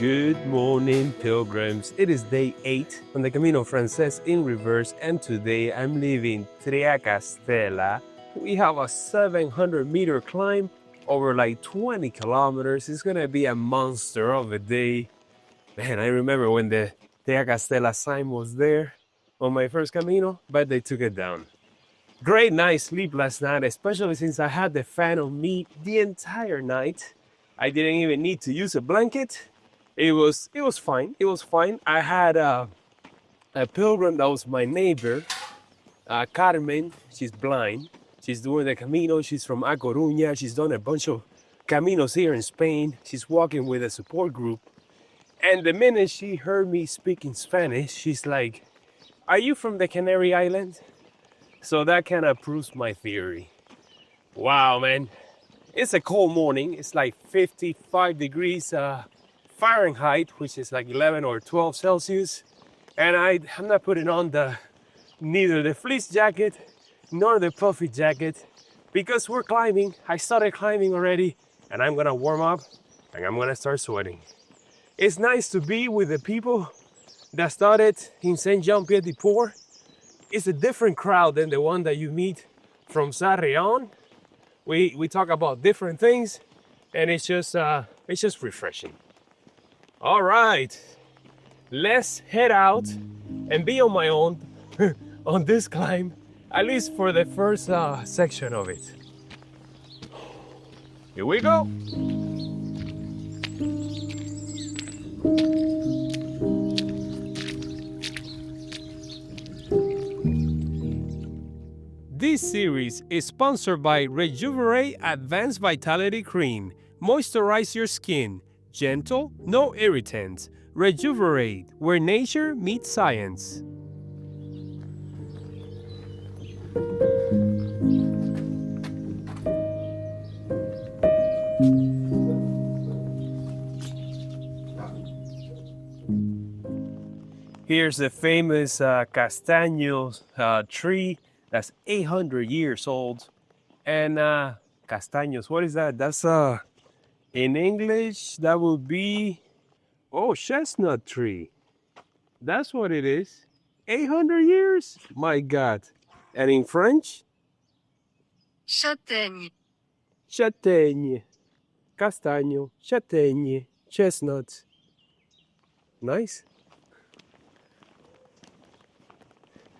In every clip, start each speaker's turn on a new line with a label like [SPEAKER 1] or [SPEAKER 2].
[SPEAKER 1] Good morning, pilgrims. It is day 8 on the Camino Francés in reverse, and today I'm leaving Triacastella. We have a 700-meter climb over like 20 kilometers. It's gonna be a monster of a day. Man, I remember when the Triacastella sign was there on my first Camino, but they took it down. Great night's sleep last night, especially since I had the fan on me the entire night. I didn't even need to use a blanket. It was fine. It was fine. I had a pilgrim that was my neighbor, Carmen. She's blind. She's doing the Camino. She's from A Coruña. She's done a bunch of Caminos here in Spain. She's walking with a support group. And the minute she heard me speaking Spanish, she's like, "Are you from the Canary Islands?" So that kind of proves my theory. Wow, man. It's a cold morning. It's like 55 degrees Fahrenheit, which is like 11 or 12 Celsius. And I'm not putting on neither the fleece jacket nor the puffy jacket because we're climbing. I started climbing already, and I'm gonna warm up and I'm gonna start sweating. It's nice to be with the people that started in Saint-Jean-Pied-de-Port. It's a different crowd than the one that you meet from Sarrión. We talk about different things, and it's just refreshing. All right, let's head out and be on my own on this climb, at least for the first section of it. Here we go. This series is sponsored by Rejuvenate Advanced Vitality Cream. Moisturize your skin. Gentle, no irritants. Rejuvenate, where nature meets science. Here's the famous castaño tree that's 800 years old. And castaños, what is that? That's in English, that would be, chestnut tree. That's what it is. 800 years? My God. And in French?
[SPEAKER 2] Châtaigne.
[SPEAKER 1] Châtaigne. Castaño, châtaigne, chestnuts. Nice.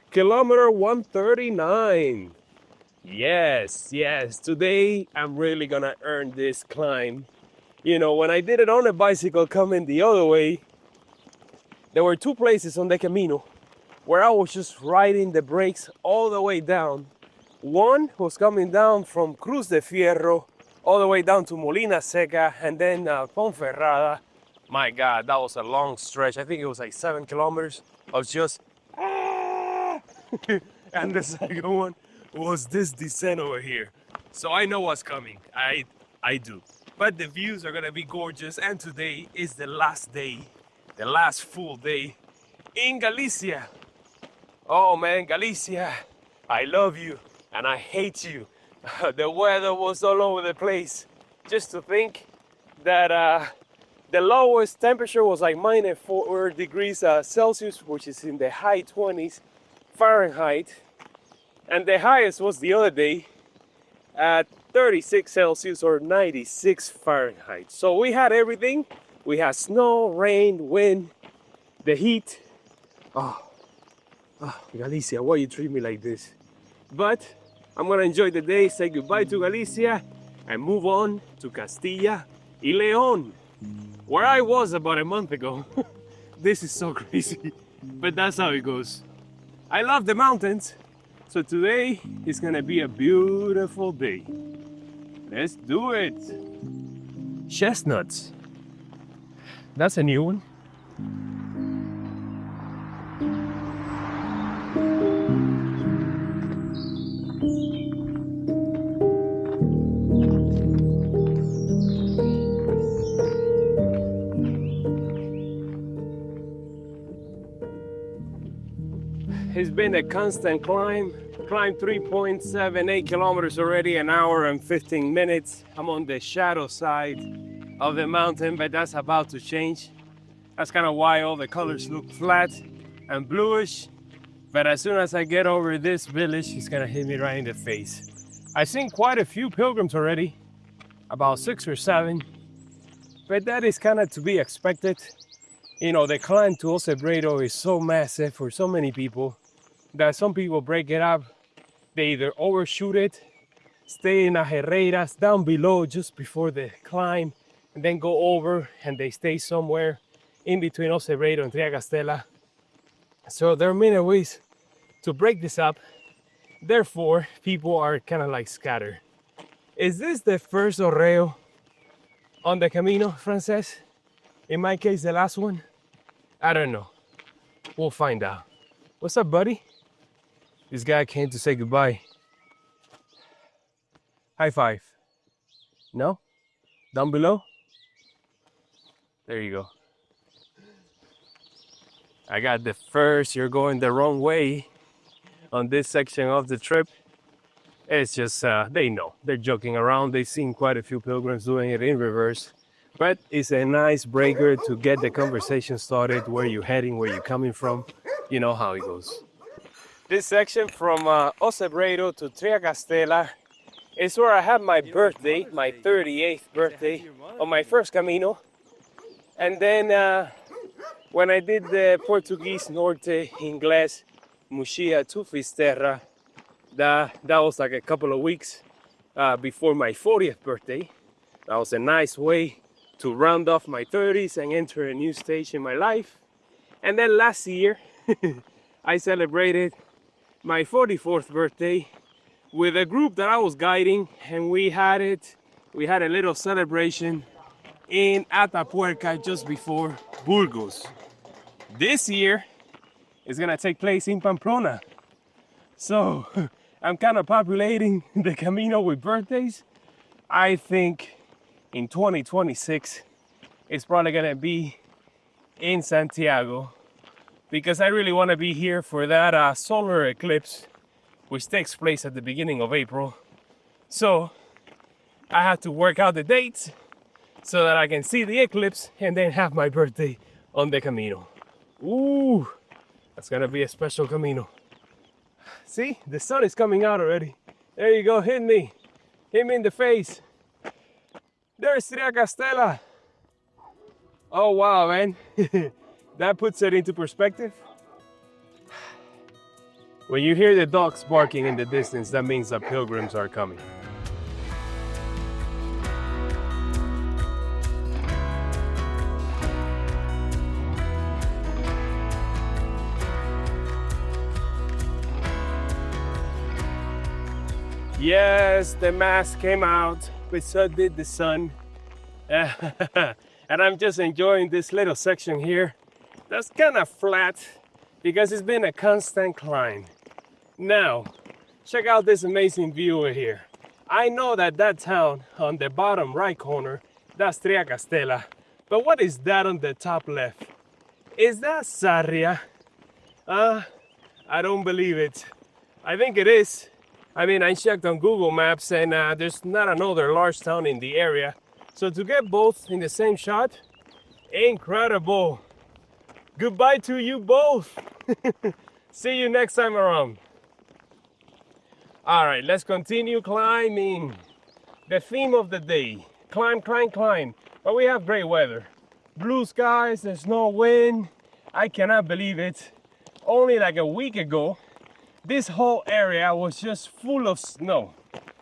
[SPEAKER 1] Kilometer 139. Yes. Today I'm really gonna earn this climb. You know, when I did it on a bicycle coming the other way, there were two places on the Camino where I was just riding the brakes all the way down. One was coming down from Cruz de Fierro all the way down to Molina Seca and then Ponferrada. My God, that was a long stretch. I think it was like 7 kilometers of just and the second one was this descent over here. So I know what's coming. I do. But the views are gonna be gorgeous, and today is the last day, the last full day in Galicia. Oh man, Galicia, I love you and I hate you. The weather was all over the place. Just to think that the lowest temperature was like -4 degrees Celsius, which is in the high 20s Fahrenheit, and the highest was the other day at 36 Celsius or 96 Fahrenheit. So we had everything. We had snow, rain, wind, the heat. Galicia, why you treat me like this? But I'm gonna enjoy the day, say goodbye to Galicia, and move on to Castilla y León, where I was about a month ago. This is so crazy, but that's how it goes. I love the mountains, so today is gonna be a beautiful day. Let's do it. Chestnuts. That's a new one. It's been a constant climb. Climbed 3.78 kilometers already, an hour and 15 minutes. I'm on the shadow side of the mountain, but that's about to change. That's kind of why all the colors look flat and bluish. But as soon as I get over this village, it's gonna hit me right in the face. I've seen quite a few pilgrims already, about 6 or 7, but that is kind of to be expected. You know, the climb to O Cebreiro is so massive for so many people that some people break it up. They either overshoot it, stay in Ajerreiras down below just before the climb, and then go over and they stay somewhere in between O Cebreiro and Triacastella. So there are many ways to break this up. Therefore, people are kind of like scattered. Is this the first arreo on the Camino Francés? In my case, the last one? I don't know. We'll find out. What's up, buddy? This guy came to say goodbye. High five. No? Down below? There you go. I got the first, you're going the wrong way on this section of the trip. It's just, they know. They're joking around. They've seen quite a few pilgrims doing it in reverse. But it's a nice breaker to get the conversation started. Where you heading, where you coming from. You know how it goes. This section from O Cebreiro to Triacastella is where I had my birthday, my 38th birthday on my first Camino. And then when I did the Portuguese Norte Inglés Muxia to Fisterra, that was like a couple of weeks before my 40th birthday. That was a nice way to round off my 30s and enter a new stage in my life. And then last year, I celebrated my 44th birthday with a group that I was guiding, and we had a little celebration in Atapuerca just before Burgos. This year is gonna take place in Pamplona. So I'm kind of populating the Camino with birthdays. I think in 2026 it's probably gonna be in Santiago, because I really want to be here for that solar eclipse, which takes place at the beginning of April. So I have to work out the dates so that I can see the eclipse and then have my birthday on the Camino. Ooh, that's gonna be a special Camino. See, the sun is coming out already. There you go, hit me in the face. There's Triacastella. Oh wow, man. That puts it into perspective. When you hear the dogs barking in the distance, that means that pilgrims are coming. Yes, the mask came out, but so did the sun. And I'm just enjoying this little section here. That's kind of flat because it's been a constant climb. Now, check out this amazing view over here. I know that town on the bottom right corner, that's Triacastella. But what is that on the top left? Is that Sarria? I don't believe it. I think it is. I mean, I checked on Google Maps and there's not another large town in the area. So to get both in the same shot, incredible. Goodbye to you both. See you next time around. All right, let's continue climbing. The theme of the day, climb, climb, climb. But we have great weather. Blue skies, there's no wind. I cannot believe it. Only like a week ago, this whole area was just full of snow.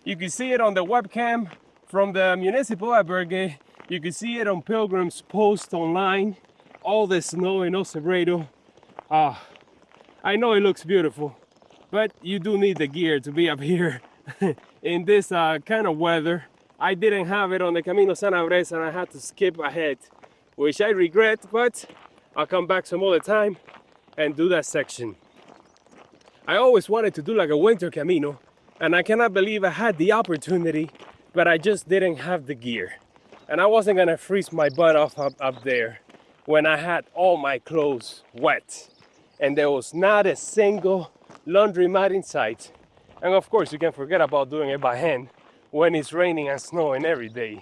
[SPEAKER 1] You can see it on the webcam from the municipal albergue. You can see it on pilgrims' post online. All the snow in O Cebreiro. I know it looks beautiful, but you do need the gear to be up here in this kind of weather. I didn't have it on the Camino San Andres and I had to skip ahead, which I regret, but I'll come back some other time and do that section. I always wanted to do like a winter Camino, and I cannot believe I had the opportunity, but I just didn't have the gear. And I wasn't gonna freeze my butt off up there when I had all my clothes wet. And there was not a single laundry mat in sight. And of course, you can forget about doing it by hand when it's raining and snowing every day.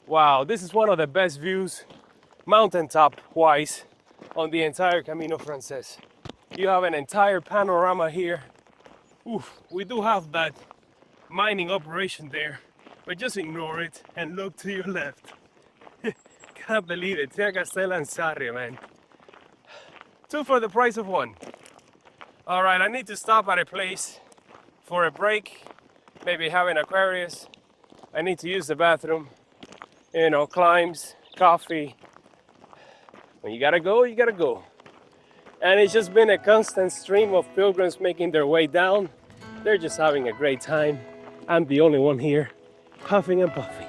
[SPEAKER 1] Wow, this is one of the best views mountaintop wise on the entire Camino Francés. You have an entire panorama here. Oof, we do have that mining operation there, but just ignore it and look to your left. Can't believe it, Triacastella and Sarria, man. 2 for the price of 1. All right, I need to stop at a place for a break, maybe have an Aquarius. I need to use the bathroom, you know, climbs, coffee. When you gotta go, you gotta go. And it's just been a constant stream of pilgrims making their way down. They're just having a great time. I'm the only one here, puffing and puffing.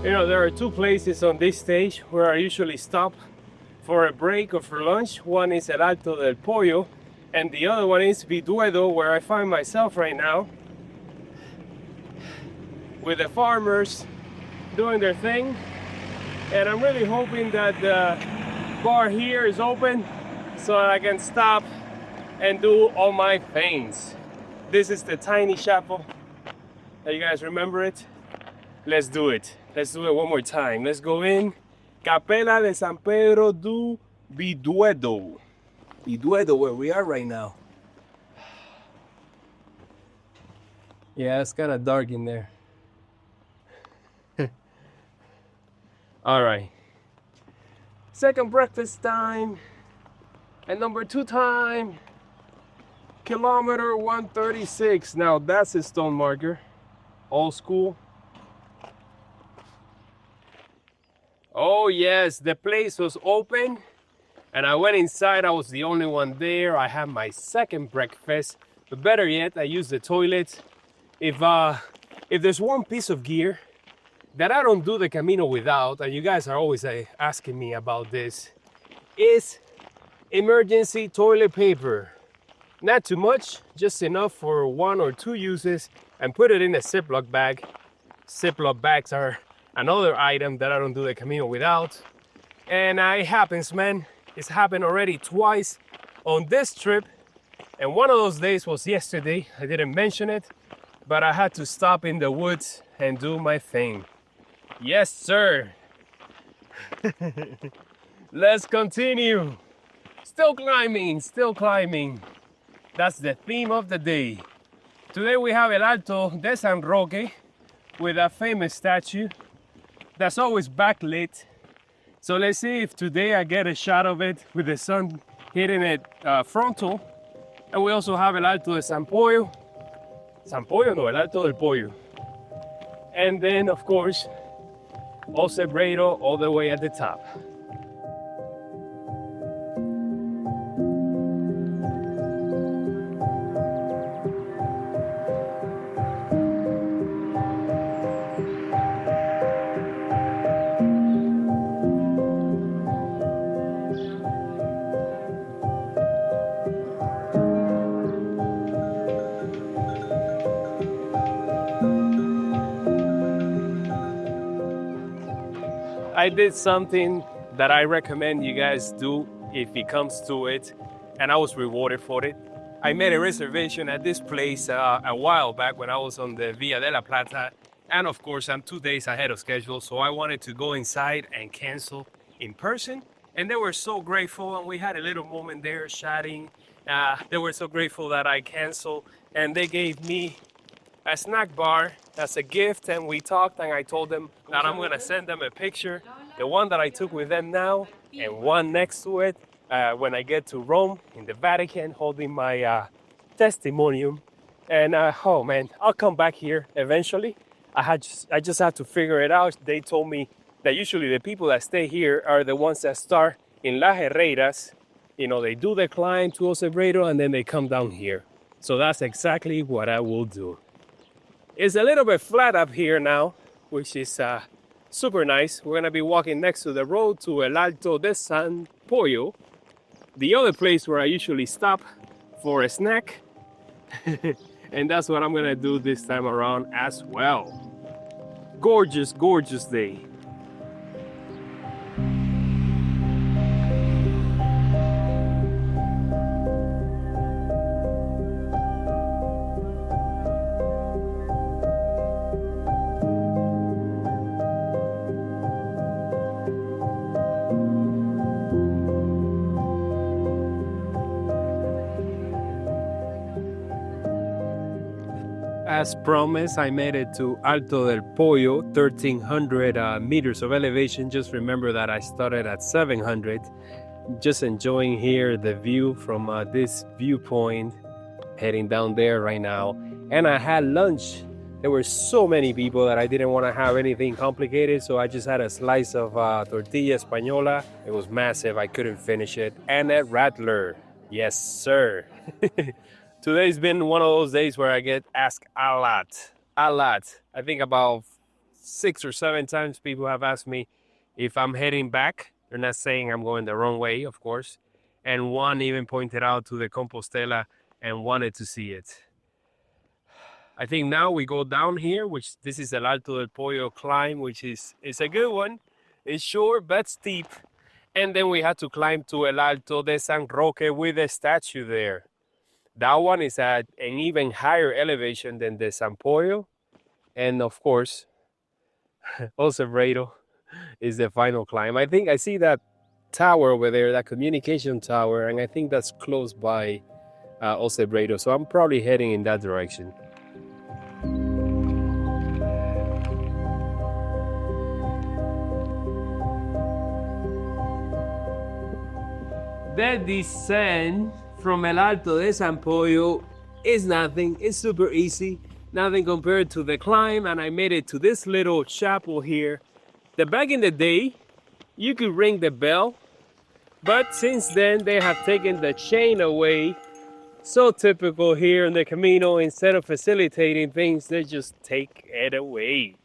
[SPEAKER 1] You know, there are 2 places on this stage where I usually stop for a break or for lunch. One is at Alto del Poio, and the other one is Viduedo, where I find myself right now, with the farmers doing their thing. And I'm really hoping that the bar here is open so I can stop and do all my things. This is the tiny chapel. You guys remember it? Let's do it. Let's do it one more time. Let's go in. Capela de San Pedro do Viduedo. Viduedo, where we are right now. Yeah, it's kind of dark in there. All right. Second breakfast time. And number 2 time. Kilometer 136. Now that's a stone marker. Old school. Oh yes, the place was open and I went inside. I was the only one there. I had my second breakfast, but better yet, I used the toilet. If there's one piece of gear that I don't do the Camino without, and you guys are always asking me about this, is emergency toilet paper. Not too much, just enough for 1 or 2 uses, and put it in a Ziploc bag. Ziploc bags are another item that I don't do the Camino without. And it happens, man. It's happened already twice on this trip. And one of those days was yesterday. I didn't mention it, but I had to stop in the woods and do my thing. Yes, sir. Let's continue. Still climbing, still climbing. That's the theme of the day. Today we have El Alto de San Roque with a famous statue that's always backlit. So let's see if today I get a shot of it with the sun hitting it frontal. And we also have El Alto de San Poio. San Poio, no, El Alto del Poio. And then, of course, O Cebreiro all the way at the top. I did something that I recommend you guys do if it comes to it, and I was rewarded for it. I made a reservation at this place a while back when I was on the Via de la Plata, and of course I'm 2 days ahead of schedule, so I wanted to go inside and cancel in person, and they were so grateful, and we had a little moment there chatting. They were so grateful that I canceled, and they gave me a snack bar as a gift, and we talked, and I told them that I'm gonna send them a picture, the one that I took with them now and one next to it when I get to Rome in the Vatican, holding my testimonium. And oh man, I'll come back here eventually. I just have to figure it out. They told me that usually the people that stay here are the ones that start in Las Herreras. You know, they do the climb to O Cebreiro and then they come down here. So that's exactly what I will do. It's a little bit flat up here now, which is super nice. We're gonna be walking next to the road to El Alto de San Poio. the other place where I usually stop for a snack. And that's what I'm gonna do this time around as well. Gorgeous, gorgeous day. As promised, I made it to Alto del Poio, 1,300 meters of elevation. Just remember that I started at 700. Just enjoying here the view from this viewpoint, heading down there right now. And I had lunch. There were so many people that I didn't want to have anything complicated, so I just had a slice of tortilla española. It was massive, I couldn't finish it. And a rattler. Yes, sir. Today's been one of those days where I get asked a lot. I think about 6 or 7 times people have asked me if I'm heading back. They're not saying I'm going the wrong way, of course. And one even pointed out to the Compostela and wanted to see it. I think now we go down here, which this is El Alto del Poio climb, which is a good one. It's short but steep. And then we had to climb to El Alto de San Roque with a statue there. That one is at an even higher elevation than the San Poio. And of course, O Cebreiro is the final climb. I think I see that tower over there, that communication tower, and I think that's close by O Cebreiro. So I'm probably heading in that direction. The descent from El Alto de San Poio is nothing. It's super easy. Nothing compared to the climb, and I made it to this little chapel here. That back in the day, you could ring the bell, but since then they have taken the chain away. So typical here in the Camino, instead of facilitating things, they just take it away.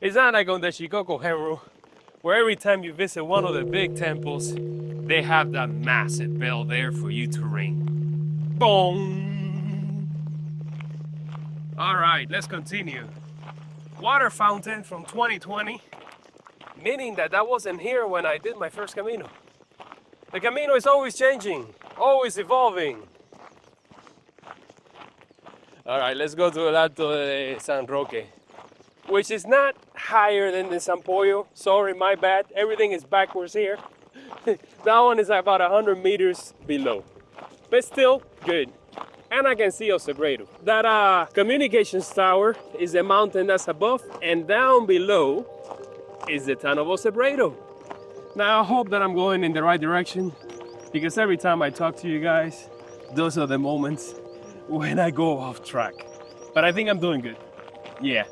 [SPEAKER 1] It's not like on the Shikoku Heru, where every time you visit one of the big temples, they have that massive bell there for you to ring. Boom! All right, let's continue. Water fountain from 2020, meaning that wasn't here when I did my first Camino. The Camino is always changing, always evolving. All right, let's go to El Alto de San Roque, which is not higher than the San Poio. Sorry, my bad. Everything is backwards here. That one is about 100 meters below, but still good. And I can see O Cebreiro. That communications tower is the mountain that's above, and down below is the town of O Cebreiro. Now I hope that I'm going in the right direction, because every time I talk to you guys, those are the moments when I go off track. But I think I'm doing good. Yeah.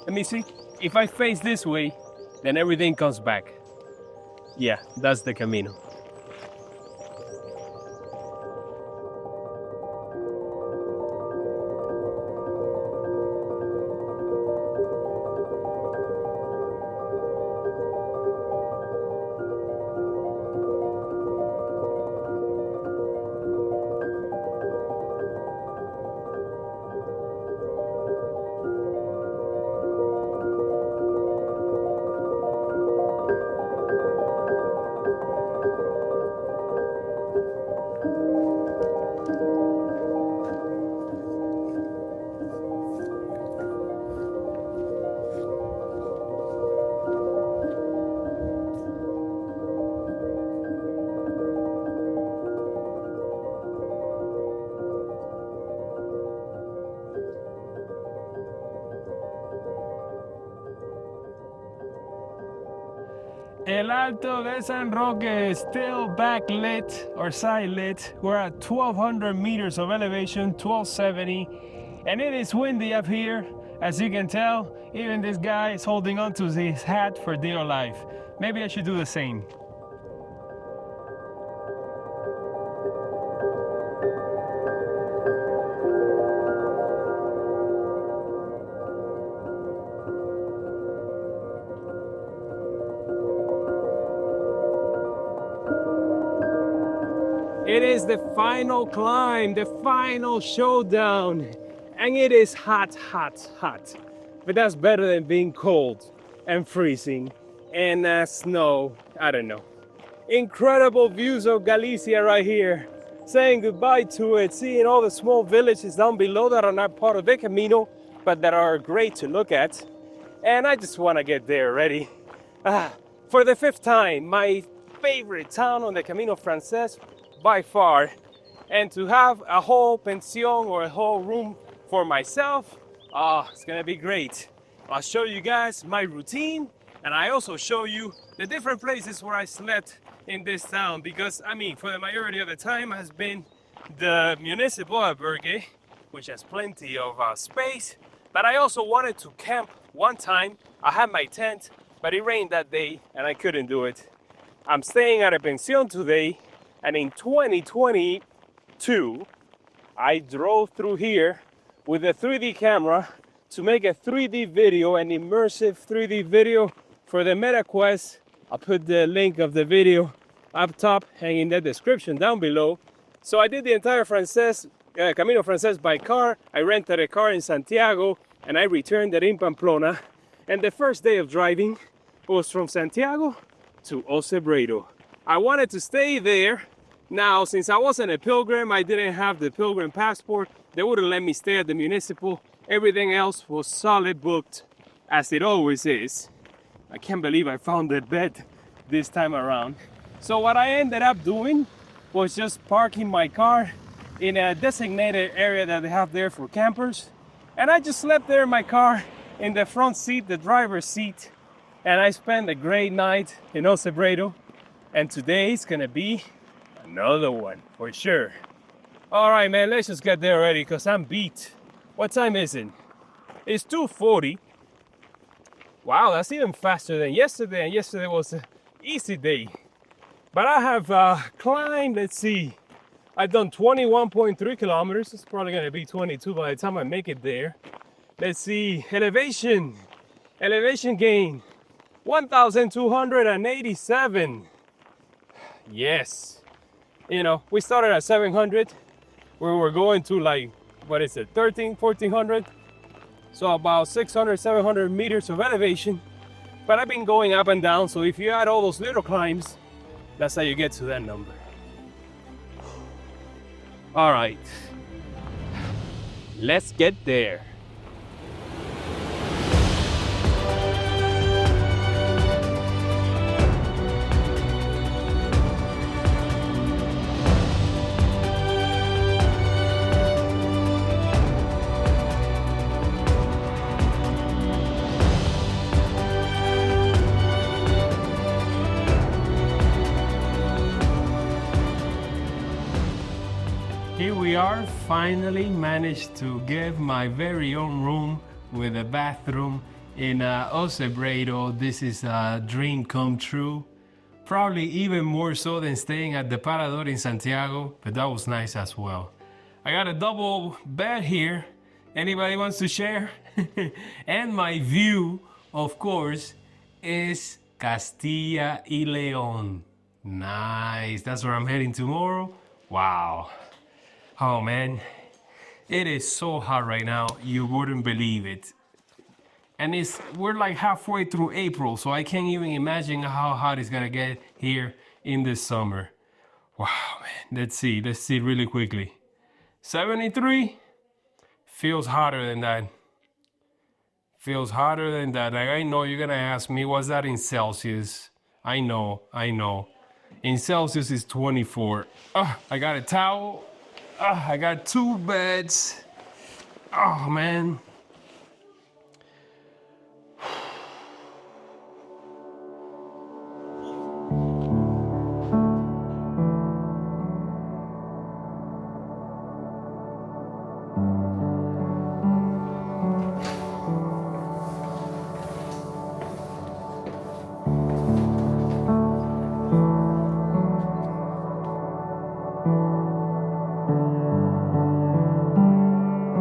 [SPEAKER 1] Let me see. If I face this way, then everything comes back. Yeah, that's the Camino. El Alto de San Roque is still backlit or side lit. We're at 1,200 meters of elevation, 1,270, and it is windy up here. As you can tell, even this guy is holding on to his hat for dear life. Maybe I should do the same. It is the final climb, the final showdown. And it is hot, hot, hot. But that's better than being cold and freezing and snow. I don't know. Incredible views of Galicia right here. Saying goodbye to it, seeing all the small villages down below that are not part of the Camino, but that are great to look at. And I just want to get there already. For the 5th time, my favorite town on the Camino Francés by far. And to have a whole pension or a whole room for myself, it's gonna be great. I'll show you guys my routine, and I also show you the different places where I slept in this town, because I mean, for the majority of the time has been the municipal albergue, which has plenty of space, but I also wanted to camp one time. I had my tent, but it rained that day and I couldn't do it. I'm staying at a pension today, and in 2022 I drove through here with a 3D camera to make a 3D video, an immersive 3D video for the MetaQuest. I'll put the link of the video up top and in the description down below. So I did the entire Camino Francés by car. I rented a car in Santiago and I returned it in Pamplona. And the first day of driving was from Santiago to O Cebreiro. I wanted to stay there. Now, since I wasn't a pilgrim, I didn't have the pilgrim passport. They wouldn't let me stay at the municipal. Everything else was solid booked, as it always is. I can't believe I found the bed this time around. So what I ended up doing was just parking my car in a designated area that they have there for campers. And I just slept there in my car in the front seat, the driver's seat. And I spent a great night in O Cebreiro. And today's gonna be another one for sure. All right, man, let's just get there already because I'm beat. What time is it? It's 2:40. Wow, that's even faster than yesterday, and yesterday was an easy day. But I have climbed, let's see, I've done 21.3 kilometers. It's probably gonna be 22 by the time I make it there. Let's see, elevation gain, 1,287. Yes. You know, we started at 700. We were going to like, what is it, 1,400? So about 600, 700 meters of elevation. But I've been going up and down, so if you add all those little climbs, that's how you get to that number. All right, let's get there. Here we are, finally managed to get my very own room with a bathroom in O Cebreiro. This is a dream come true. Probably even more so than staying at the Parador in Santiago, but that was nice as well. I got a double bed here. Anybody wants to share? And my view, of course, is Castilla y León. Nice, that's where I'm heading tomorrow. Wow. Oh man, it is so hot right now, you wouldn't believe it. And we're like halfway through April, so I can't even imagine how hot it's gonna get here in the summer. Wow, man, let's see really quickly. 73, feels hotter than that. Feels hotter than that. Like, I know you're gonna ask me, what's that in Celsius? I know. In Celsius it's 24. I got a towel. I got 2 beds. Oh man.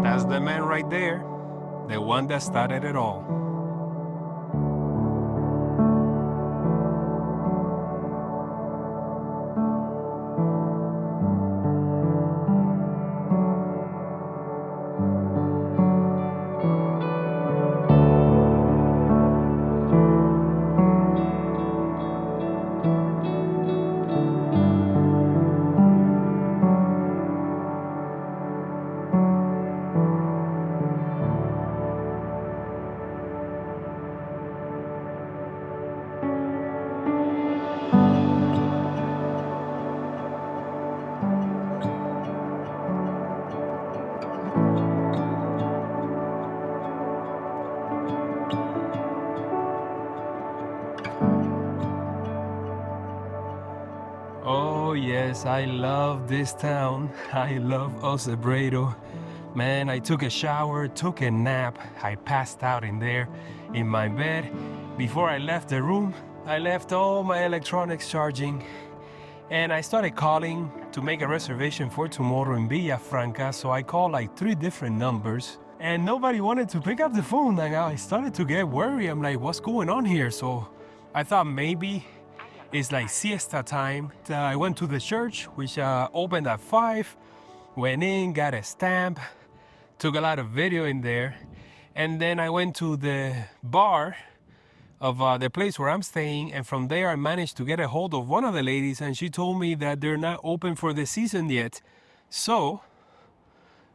[SPEAKER 1] That's the man right there, the one that started it all. Yes, I love this town. I love O Cebreiro. Man, I took a shower, took a nap. I passed out in there in my bed. Before I left the room, I left all my electronics charging. And I started calling to make a reservation for tomorrow in Villafranca. So I called like 3 different numbers and nobody wanted to pick up the phone. And I started to get worried. I'm like, what's going on here? So I thought maybe it's like siesta time. I went to the church, which opened at 5. Went in, got a stamp, took a lot of video in there. And then I went to the bar of the place where I'm staying, and from there I managed to get a hold of one of the ladies, and she told me that they're not open for the season yet. So,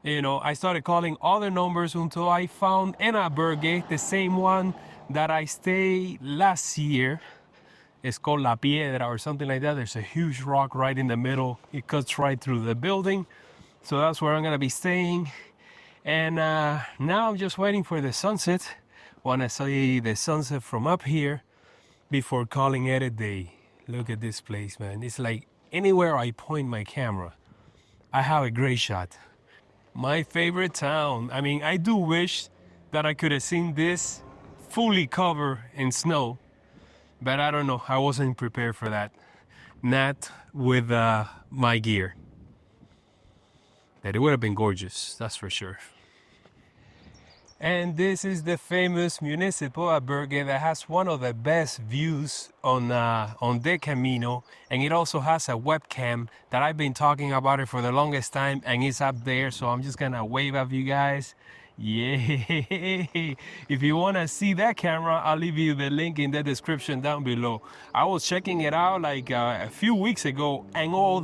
[SPEAKER 1] you know, I started calling other numbers until I found an albergue, the same one that I stayed last year. It's called La Piedra or something like that. There's a huge rock right in the middle. It cuts right through the building. So that's where I'm gonna be staying. And now I'm just waiting for the sunset. Want to see the sunset from up here before calling it a day. Look at this place, man. It's like anywhere I point my camera, I have a great shot. My favorite town. I mean, I do wish that I could have seen this fully covered in snow, but I don't know. I wasn't prepared for that. Not with my gear. But it would have been gorgeous, that's for sure. And this is the famous municipal albergue that has one of the best views on the Camino, and it also has a webcam that I've been talking about it for the longest time, and it's up there. So I'm just gonna wave at you guys. Yay! If you wanna see that camera, I'll leave you the link in the description down below. I was checking it out like a few weeks ago, and all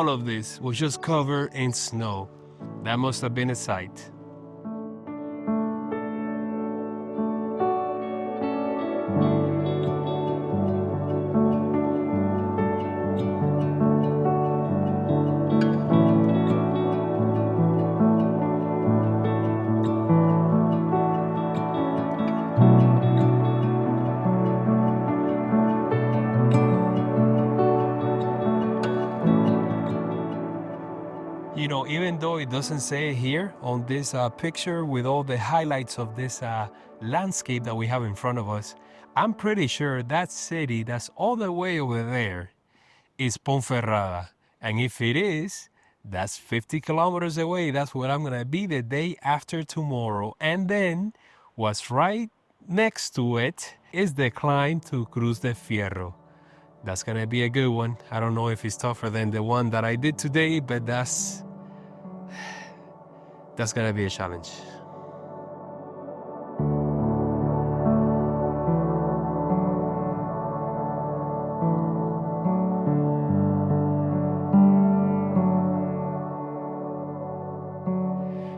[SPEAKER 1] of this was just covered in snow. That must have been a sight. You know, even though it doesn't say it here on this picture with all the highlights of this landscape that we have in front of us, I'm pretty sure that city that's all the way over there is Ponferrada. And if it is, that's 50 kilometers away. That's where I'm gonna be the day after tomorrow. And then what's right next to it is the climb to Cruz de Fierro. That's gonna be a good one. I don't know if it's tougher than the one that I did today, but that's gonna be a challenge.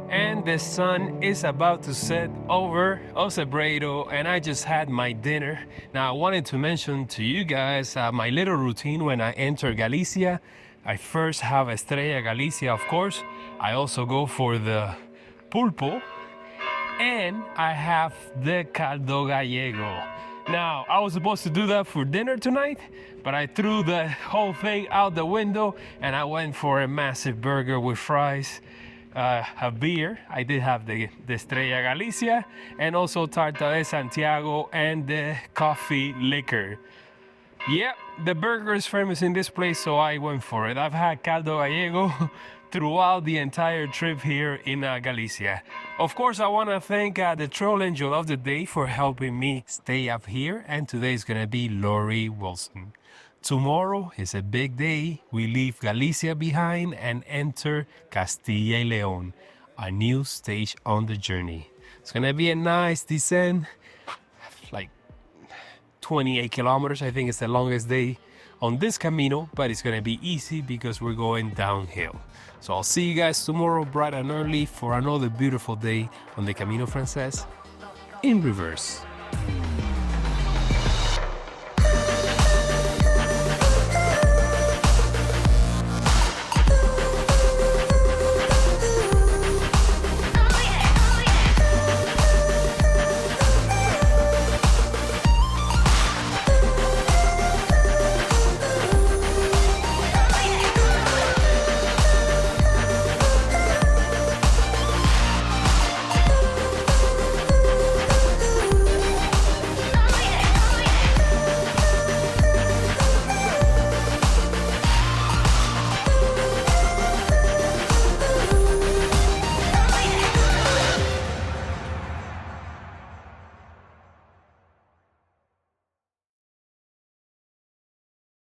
[SPEAKER 1] And the sun is about to set over O Cebreiro, and I just had my dinner. Now I wanted to mention to you guys my little routine when I enter Galicia. I first have Estrella Galicia, of course. I also go for the pulpo, and I have the caldo gallego. Now, I was supposed to do that for dinner tonight, but I threw the whole thing out the window and I went for a massive burger with fries, a beer. I did have the Estrella Galicia, and also Tarta de Santiago and the coffee liquor. Yep, the burger is famous in this place, so I went for it. I've had caldo gallego throughout the entire trip here in Galicia. Of course, I want to thank the trail angel of the day for helping me stay up here, and today is going to be Lori Wilson. Tomorrow is a big day. We leave Galicia behind and enter Castilla y León, a new stage on the journey. It's going to be a nice descent, like 28 kilometers. I think it's the longest day on this Camino, but it's gonna be easy because we're going downhill. So I'll see you guys tomorrow bright and early for another beautiful day on the Camino Francés in reverse.